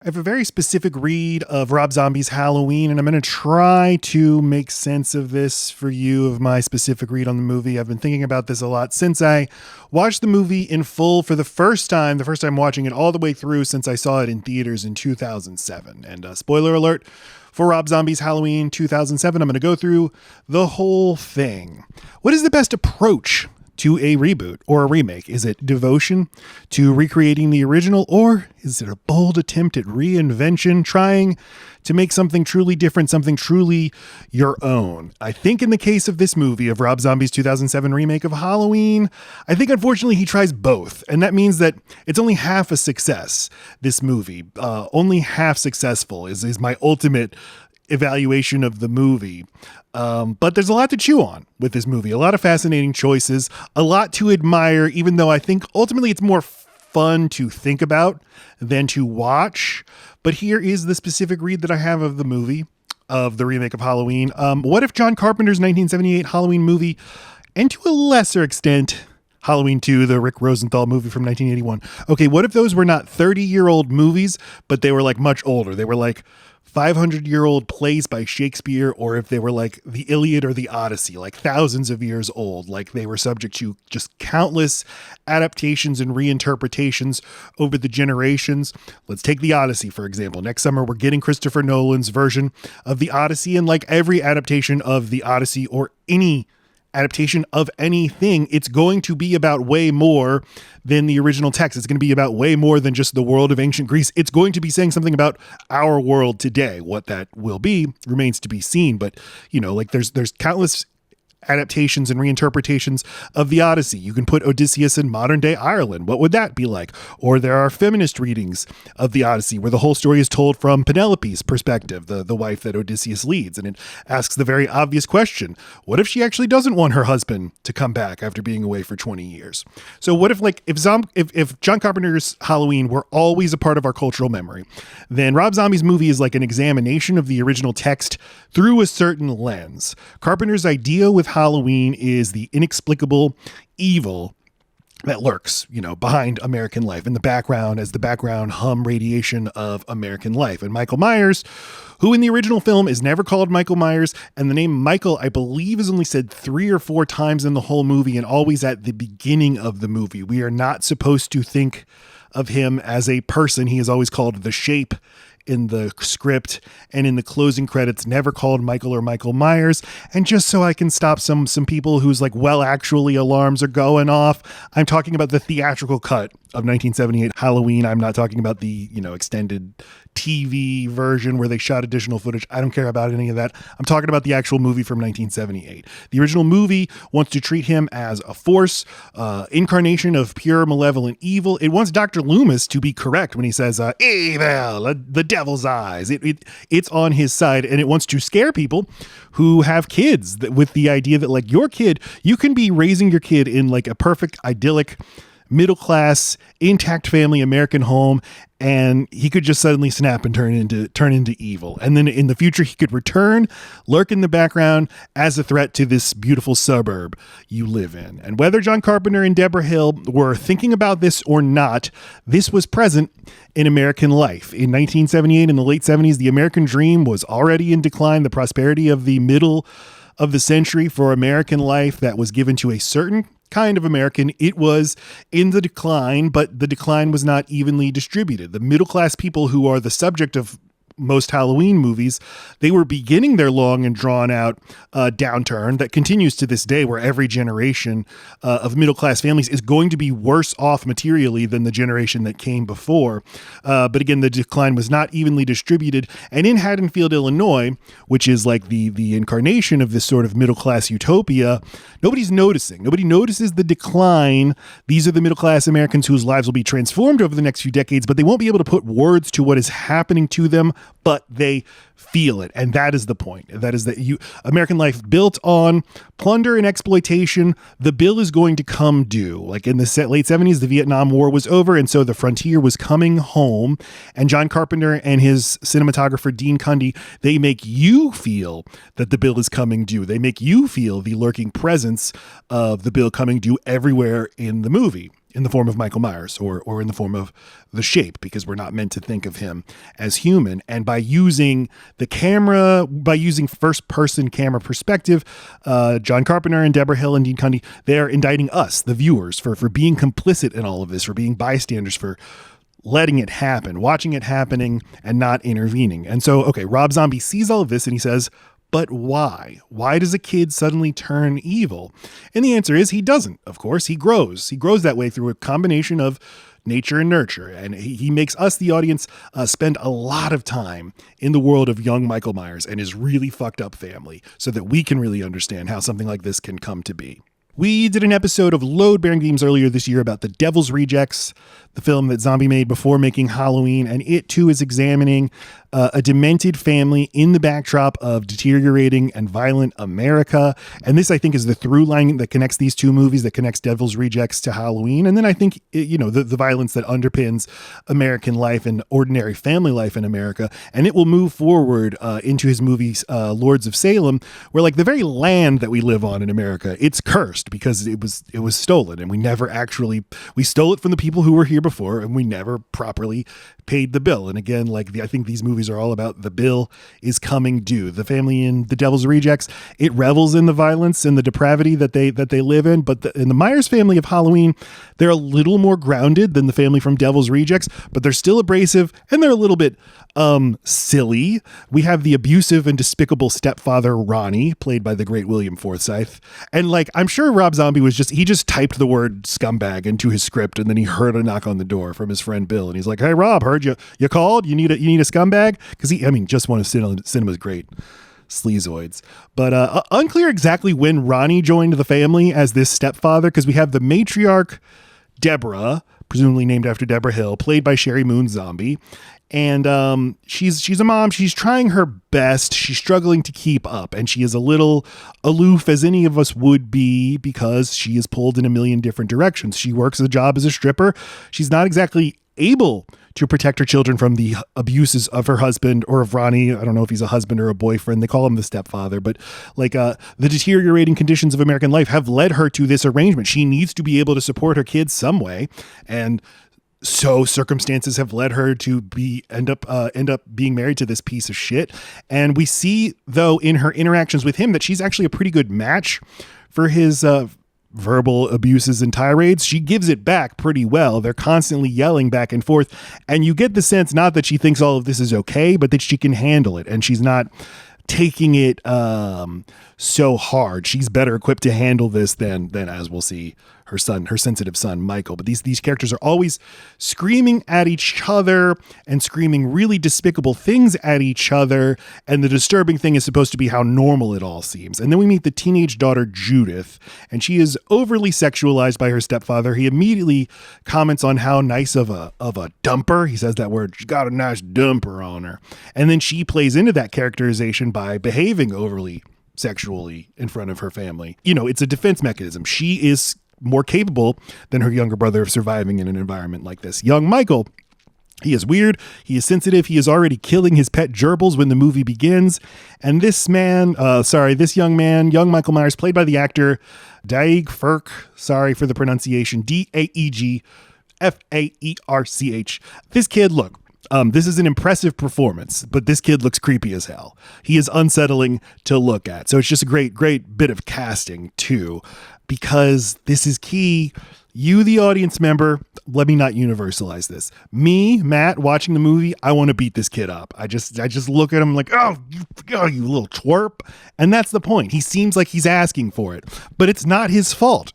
I have a very specific read of Rob Zombie's Halloween, and I'm going to try to make sense of this for you, of my specific read on the movie. I've been thinking about this a lot since I watched the movie in full for the first time watching it all the way through since I saw it in theaters in 2007. And spoiler alert, for Rob Zombie's Halloween 2007, I'm going to go through the whole thing. What is the best approach to a reboot or a remake? Is it devotion to recreating the original, or is it a bold attempt at reinvention, trying to make something truly different, something truly your own? I think in the case of this movie, of Rob Zombie's 2007 remake of Halloween, I think unfortunately he tries both. And that means that it's only half a success, this movie. Only half successful is my ultimate evaluation of the movie. But there's a lot to chew on with this movie, a lot of fascinating choices, a lot to admire, even though I think ultimately it's more fun to think about than to watch. But here is the specific read that I have of the movie, of the remake of Halloween. What if John Carpenter's 1978 Halloween movie, and to a lesser extent, Halloween 2, the Rick Rosenthal movie from 1981. Okay, what if those were not 30-year-old movies, but they were like much older? They were like 500-year-old plays by Shakespeare, or if they were like the Iliad or the Odyssey, like thousands of years old, like they were subject to just countless adaptations and reinterpretations over the generations. Let's take the Odyssey, for example. Next summer, we're getting Christopher Nolan's version of the Odyssey, and like every adaptation of the Odyssey or any adaptation of anything, it's going to be about way more than the original text. It's going to be about way more than just the world of ancient Greece. It's going to be saying something about our world today. What that will be remains to be seen. But, you know, like there's countless adaptations and reinterpretations of the Odyssey. You can put Odysseus in modern day Ireland. What would that be like? Or there are feminist readings of the Odyssey where the whole story is told from Penelope's perspective, the wife that Odysseus leads. And it asks the very obvious question, what if she actually doesn't want her husband to come back after being away for 20 years? So what if, like, if John Carpenter's Halloween were always a part of our cultural memory, then Rob Zombie's movie is like an examination of the original text through a certain lens. Carpenter's idea with Halloween is the inexplicable evil that lurks, you know, behind American life, in the background, as the background hum radiation of American life. And Michael Myers, who in the original film is never called Michael Myers, and the name Michael, I believe, is only said 3 or 4 times in the whole movie, and always at the beginning of the movie. We are not supposed to think of him as a person. He is always called the Shape in the script, and in the closing credits, never called Michael or Michael Myers. And just so I can stop some people who's like, well, actually alarms are going off, I'm talking about the theatrical cut of 1978 Halloween. I'm not talking about the, you know, extended TV version where they shot additional footage. I don't care about any of that. I'm talking about the actual movie from 1978. The original movie wants to treat him as a force, incarnation of pure malevolent evil. It wants Dr. Loomis to be correct when he says, evil, the devil's eyes. It's on his side, and it wants to scare people who have kids with the idea that, like, your kid, you can be raising your kid in like a perfect, idyllic, middle-class, intact family American home, and he could just suddenly snap and turn into evil. And then in the future, he could return, lurk in the background as a threat to this beautiful suburb you live in. And whether John Carpenter and Deborah Hill were thinking about this or not, this was present in American life. In 1978, in the late 70s, the American dream was already in decline. The prosperity of the middle of the century for American life that was given to a certain kind of American, it was in the decline, but the decline was not evenly distributed. The middle class people who are the subject of most Halloween movies, they were beginning their long and drawn out downturn that continues to this day, where every generation of middle-class families is going to be worse off materially than the generation that came before. But again, the decline was not evenly distributed. And in Haddonfield, Illinois, which is like the incarnation of this sort of middle-class utopia, nobody's noticing. Nobody notices the decline. These are the middle-class Americans whose lives will be transformed over the next few decades, but they won't be able to put words to what is happening to them, but they feel it. And that is the point. That is that American life built on plunder and exploitation. The bill is going to come due. Like in the late 70s, the Vietnam War was over, and so the frontier was coming home. And John Carpenter and his cinematographer Dean Cundy, they make you feel that the bill is coming due. They make you feel the lurking presence of the bill coming due everywhere in the movie. in the form of Michael Myers or in the form of the Shape, because we're not meant to think of him as human. And by using first person camera perspective, John Carpenter and Deborah Hill and Dean Cundy, they're indicting us, the viewers, for being complicit in all of this, for being bystanders, for letting it happen, watching it happening and not intervening. And so, okay, Rob Zombie sees all of this and he says, but why? Why does a kid suddenly turn evil? And the answer is he doesn't, of course. He grows. He grows that way through a combination of nature and nurture. And he makes us, the audience, spend a lot of time in the world of young Michael Myers and his really fucked up family so that we can really understand how something like this can come to be. We did an episode of Load Bearing Themes earlier this year about The Devil's Rejects, the film that Zombie made before making Halloween, and it too is examining a demented family in the backdrop of deteriorating and violent America. And this, I think, is the through line that connects these two movies, that connects Devil's Rejects to Halloween. And then I think, the violence that underpins American life and ordinary family life in America. And it will move forward into his movies, Lords of Salem, where like the very land that we live on in America, it's cursed because it was stolen, and we stole it from the people who were here before, and we never properly paid the bill. And again, I think these movies are all about the bill is coming due. The family in The Devil's Rejects, it revels in the violence and the depravity that they live in. But in the Myers family of Halloween, they're a little more grounded than the family from Devil's Rejects, but they're still abrasive and they're a little bit silly. We have the abusive and despicable stepfather Ronnie, played by the great William Forsythe. And I'm sure Rob Zombie he just typed the word scumbag into his script, and then he heard a knock on the door from his friend Bill, and he's like, "Hey Rob, heard you called? You need a scumbag?" Because just one of cinema's great sleazoids. But unclear exactly when Ronnie joined the family as this stepfather, because we have the matriarch Deborah, presumably named after Deborah Hill, played by Sherry Moon Zombie. And she's a mom. She's trying her best. She's struggling to keep up, and she is a little aloof, as any of us would be, because she is pulled in a million different directions. She works a job as a stripper. She's not exactly able to protect her children from the abuses of her husband, or of Ronnie. I don't know if he's a husband or a boyfriend. They call him the stepfather, but the deteriorating conditions of American life have led her to this arrangement. She needs to be able to support her kids some way, and so circumstances have led her to end up being married to this piece of shit. And we see, though, in her interactions with him, that she's actually a pretty good match for his verbal abuses and tirades. She gives it back pretty well. They're constantly yelling back and forth, and you get the sense not that she thinks all of this is okay, but that she can handle it, and she's not taking it so hard. She's better equipped to handle this than as we'll see, her sensitive son, Michael. But these characters are always screaming at each other and screaming really despicable things at each other. And the disturbing thing is supposed to be how normal it all seems. And then we meet the teenage daughter, Judith, and she is overly sexualized by her stepfather. He immediately comments on how nice of a dumper. He says that word, she's got a nice dumper on her. And then she plays into that characterization by behaving overly sexually in front of her family. It's a defense mechanism. She is more capable than her younger brother of surviving in an environment like this. Young Michael, he is weird. He is sensitive. He is already killing his pet gerbils when the movie begins. And this young man, young Michael Myers, played by the actor Daeg Faerch, sorry for the pronunciation, Daeg Faerch. This kid, look, this is an impressive performance, but this kid looks creepy as hell. He is unsettling to look at. So it's just a great, great bit of casting too, because this is key. You, the audience member, let me not universalize this. Me, Matt, watching the movie, I want to beat this kid up. I just look at him like, oh, you little twerp. And that's the point. He seems like he's asking for it, but it's not his fault.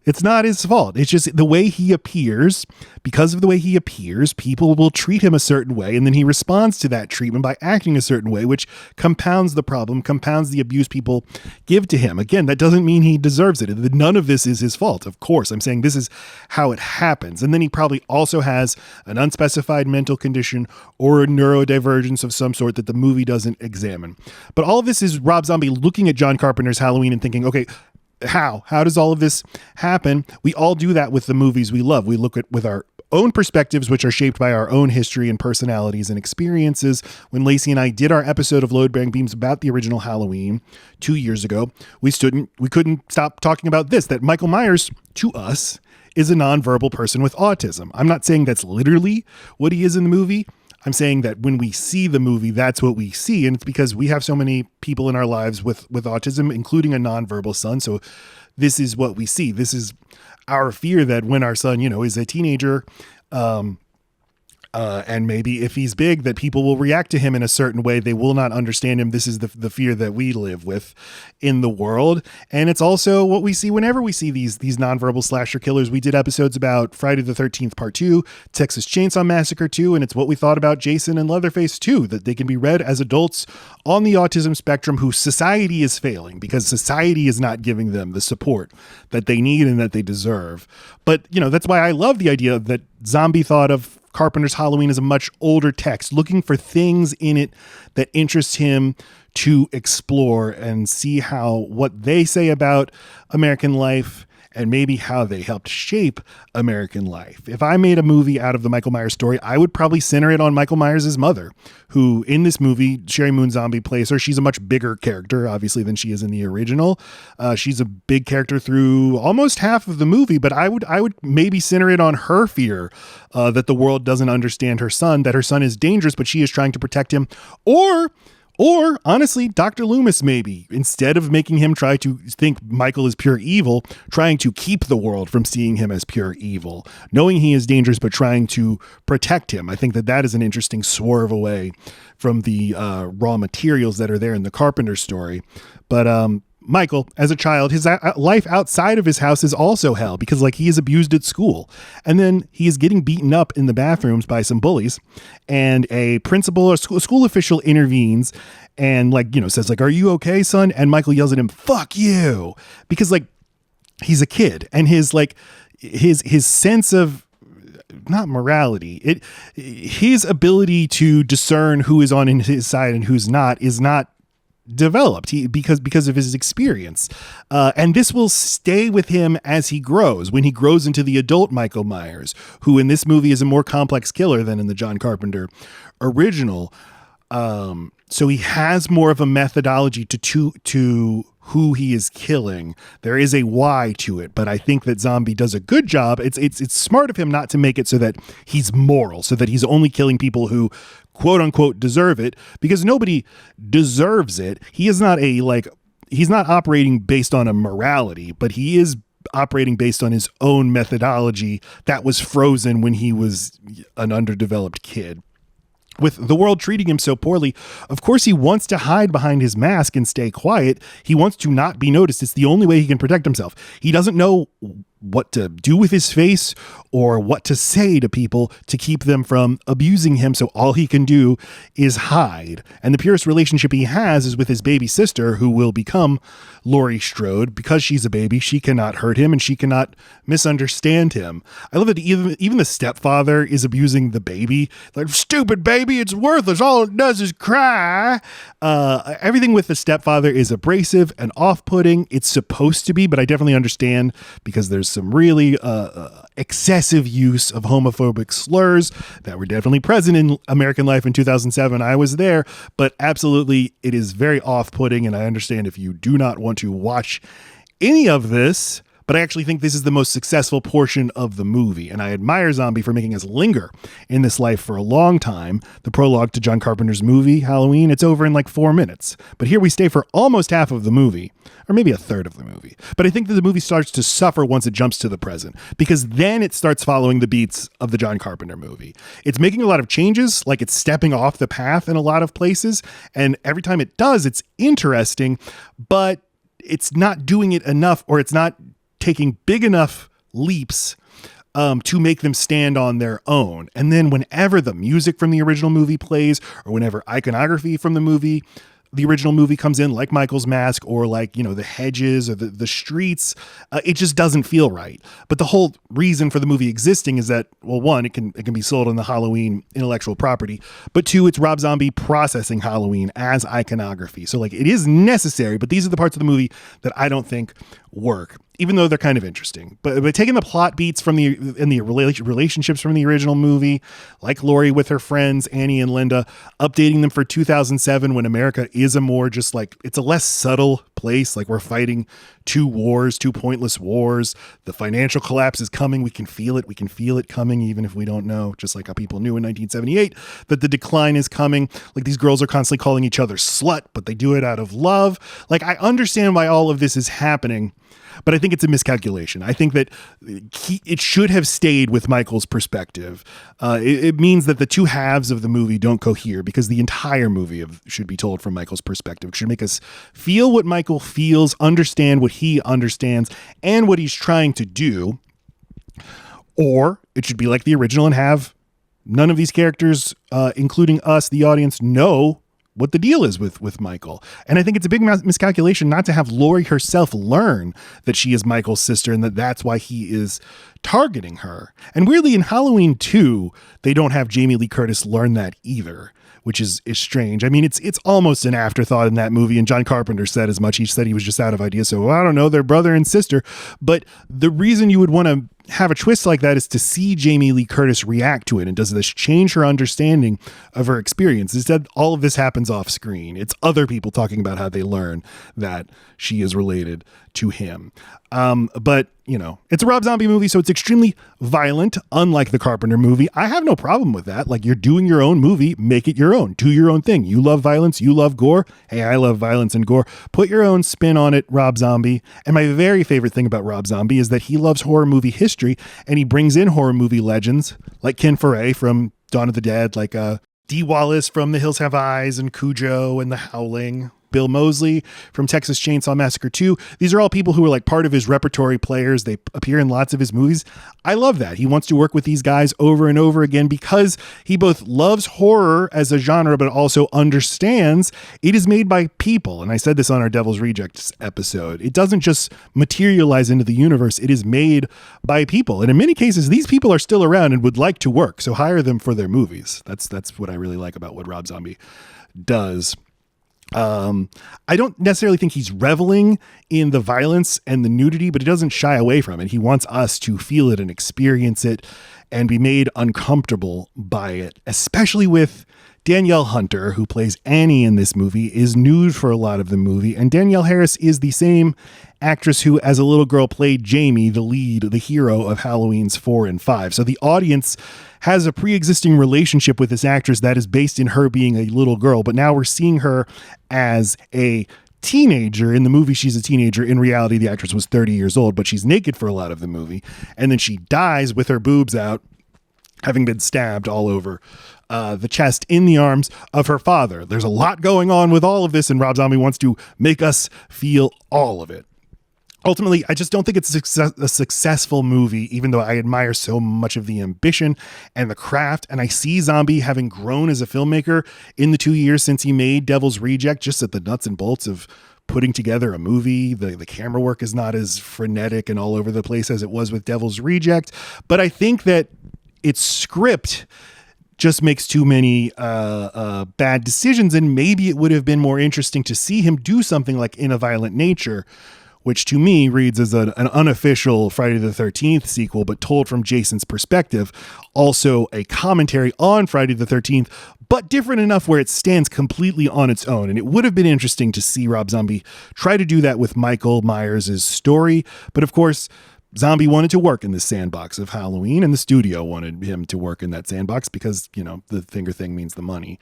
It's not his fault. It's just the way he appears. Because of the way he appears, people will treat him a certain way, and then he responds to that treatment by acting a certain way, which compounds the problem, compounds the abuse people give to him. Again, that doesn't mean he deserves it. None of this is his fault. Of course, I'm saying this is how it happens. And then he probably also has an unspecified mental condition or a neurodivergence of some sort that the movie doesn't examine. But all of this is Rob Zombie looking at John Carpenter's Halloween and thinking, okay, how does all of this happen? We all do that with the movies we love. We look at with our own perspectives, which are shaped by our own history and personalities and experiences. When Lacey and I did our episode of Load Bearing Beams about the original Halloween 2 years ago, we couldn't stop talking about this, that Michael Myers, to us, is a nonverbal person with autism. I'm not saying that's literally what he is in the movie. I'm saying that when we see the movie, that's what we see. And it's because we have so many people in our lives with autism, including a nonverbal son. So this is what we see. This is our fear that when our son, is a teenager, and maybe if he's big, that people will react to him in a certain way. They will not understand him. This is the fear that we live with in the world. And it's also what we see whenever we see these nonverbal slasher killers. We did episodes about Friday the 13th Part 2, Texas Chainsaw Massacre 2, and it's what we thought about Jason and Leatherface 2, that they can be read as adults on the autism spectrum who society is failing because society is not giving them the support that they need and that they deserve. But, that's why I love the idea that Zombie thought of Carpenter's Halloween is a much older text, looking for things in it that interest him to explore and see how what they say about American life and maybe how they helped shape American life. If I made a movie out of the Michael Myers story, I would probably center it on Michael Myers' mother, who in this movie, Sherry Moon Zombie plays her. She's a much bigger character, obviously, than she is in the original. She's a big character through almost half of the movie, but I would maybe center it on her fear that the world doesn't understand her son, that her son is dangerous, but she is trying to protect him. Or honestly, Dr. Loomis, maybe, instead of making him try to think Michael is pure evil, trying to keep the world from seeing him as pure evil, knowing he is dangerous, but trying to protect him. I think that is an interesting swerve away from the raw materials that are there in the Carpenter story. But Michael, as a child, his life outside of his house is also hell because he is abused at school. And then he is getting beaten up in the bathrooms by some bullies, and a principal or school official intervenes and says are you okay, son? And Michael yells at him, fuck you, because he's a kid, and his sense of not morality, his ability to discern who is on his side and who's not is not developed because of his experience. And this will stay with him as he grows, when he grows into the adult Michael Myers, who in this movie is a more complex killer than in the John Carpenter original. So he has more of a methodology to who he is killing. There is a why to it, but I think that Zombie does a good job. It's smart of him not to make it so that he's moral, so that he's only killing people who quote unquote deserve it, because nobody deserves it. He is not he's not operating based on a morality, but he is operating based on his own methodology that was frozen when he was an underdeveloped kid. With the world treating him so poorly, of course he wants to hide behind his mask and stay quiet. He wants to not be noticed. It's the only way he can protect himself. He doesn't know what to do with his face or what to say to people to keep them from abusing him. So all he can do is hide. And the purest relationship he has is with his baby sister, who will become Laurie Strode. Because she's a baby, she cannot hurt him and she cannot misunderstand him. I love that even the stepfather is abusing the baby. Stupid baby, it's worthless. All it does is cry. Everything with the stepfather is abrasive and off-putting. It's supposed to be, but I definitely understand because there's some really excessive use of homophobic slurs that were definitely present in American life in 2007. I was there, but absolutely it is very off-putting, and I understand if you do not want to watch any of this, but I actually think this is the most successful portion of the movie, and I admire Zombie for making us linger in this life for a long time. The prologue to John Carpenter's movie, Halloween, it's over in 4 minutes, but here we stay for almost half of the movie, or maybe a third of the movie. But I think that the movie starts to suffer once it jumps to the present, because then it starts following the beats of the John Carpenter movie. It's making a lot of changes, it's stepping off the path in a lot of places, and every time it does, it's interesting, but it's not doing it enough, or it's not taking big enough leaps to make them stand on their own. And then whenever the music from the original movie plays, or whenever iconography from the original movie comes in, like Michael's mask, or the hedges or the streets, it just doesn't feel right. But the whole reason for the movie existing is that, well, one, it can be sold on the Halloween intellectual property, but two, it's Rob Zombie processing Halloween as iconography. So it is necessary, but these are the parts of the movie that I don't think work. even though they're kind of interesting. But taking the plot beats from the relationships from the original movie, like Laurie with her friends, Annie and Linda, updating them for 2007 when America is a more just like, it's a less subtle place. Like we're fighting two pointless wars. The financial collapse is coming. We can feel it. We can feel it coming, even if we don't know, just like how people knew in 1978 that the decline is coming. Like these girls are constantly calling each other slut, but they do it out of love. Like I understand why all of this is happening, but I think it's a miscalculation. I think that it should have stayed with Michael's perspective. It means that the two halves of the movie don't cohere, because the entire movie should be told from Michael's perspective. It should make us feel what Michael feels, understand what he understands, and what he's trying to do. Or it should be like the original and have none of these characters, including us, the audience, know what the deal is with Michael. And I think it's a big miscalculation not to have Laurie herself learn that she is Michael's sister and that that's why he is targeting her. And weirdly, in Halloween 2, they don't have Jamie Lee Curtis learn that either, which is strange. I mean, it's almost an afterthought in that movie, and John Carpenter said as much. He said he was just out of ideas. So I don't know, they're brother and sister. But the reason you would want to have a twist like that is to see Jamie Lee Curtis react to it. And does this change her understanding of her experience? Instead, all of this happens off screen. It's other people talking about how they learn that she is related to him. But you know, it's a Rob Zombie movie, so it's extremely violent, unlike the Carpenter movie. I have no problem with that. Like, you're doing your own movie, make it your own. Do your own thing. You love violence, you love gore. Hey, I love violence and gore. Put your own spin on it, Rob Zombie. And my very favorite thing about Rob Zombie is that he loves horror movie history, and he brings in horror movie legends like Ken Foray from Dawn of the Dead, like Dee Wallace from The Hills Have Eyes and Cujo and The Howling, Bill Moseley from Texas Chainsaw Massacre 2. These are all people who are like part of his repertory players. They appear in lots of his movies. I love that. He wants to work with these guys over and over again because he both loves horror as a genre, but also understands it is made by people. And I said this on our Devil's Rejects episode. It doesn't just materialize into the universe. It is made by people. And in many cases, these people are still around and would like to work. So hire them for their movies. That's what I really like about what Rob Zombie does. I don't necessarily think he's reveling in the violence and the nudity, but he doesn't shy away from it. He wants us to feel it and experience it and be made uncomfortable by it, especially with Danielle Hunter, who plays Annie in this movie, is nude for a lot of the movie. And Danielle Harris is the same actress who, as a little girl, played Jamie, the lead, the hero of Halloween's 4 and 5. So the audience has a pre-existing relationship with this actress that is based in her being a little girl. But now we're seeing her as a teenager. In the movie, she's a teenager. In reality, the actress was 30 years old, but she's naked for a lot of the movie. And then she dies with her boobs out, having been stabbed all over the chest in the arms of her father. There's a lot going on with all of this, and Rob Zombie wants to make us feel all of it. Ultimately, I just don't think it's a successful movie, even though I admire so much of the ambition and the craft. And I see Zombie having grown as a filmmaker in the 2 years since he made Devil's Reject, just at the nuts and bolts of putting together a movie. The camera work is not as frenetic and all over the place as it was with Devil's Reject. But I think that its script just makes too many bad decisions. And maybe it would have been more interesting to see him do something like In a Violent Nature, which to me reads as an unofficial Friday the 13th sequel, but told from Jason's perspective. Also a commentary on Friday the 13th, but different enough where it stands completely on its own. And it would have been interesting to see Rob Zombie try to do that with Michael Myers' story. But of course, Zombie wanted to work in the sandbox of Halloween, and the studio wanted him to work in that sandbox because, you know, the finger thing means the money.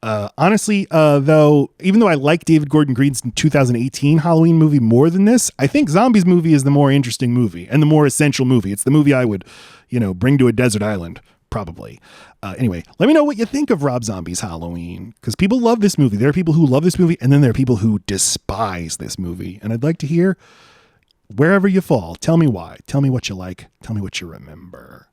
Honestly, though, even though I like David Gordon Green's 2018 Halloween movie more than this, I think Zombie's movie is the more interesting movie and the more essential movie. It's the movie I would, bring to a desert island, probably. Anyway, let me know what you think of Rob Zombie's Halloween, because people love this movie. There are people who love this movie, and then there are people who despise this movie. And I'd like to hear wherever you fall. Tell me why. Tell me what you like. Tell me what you remember.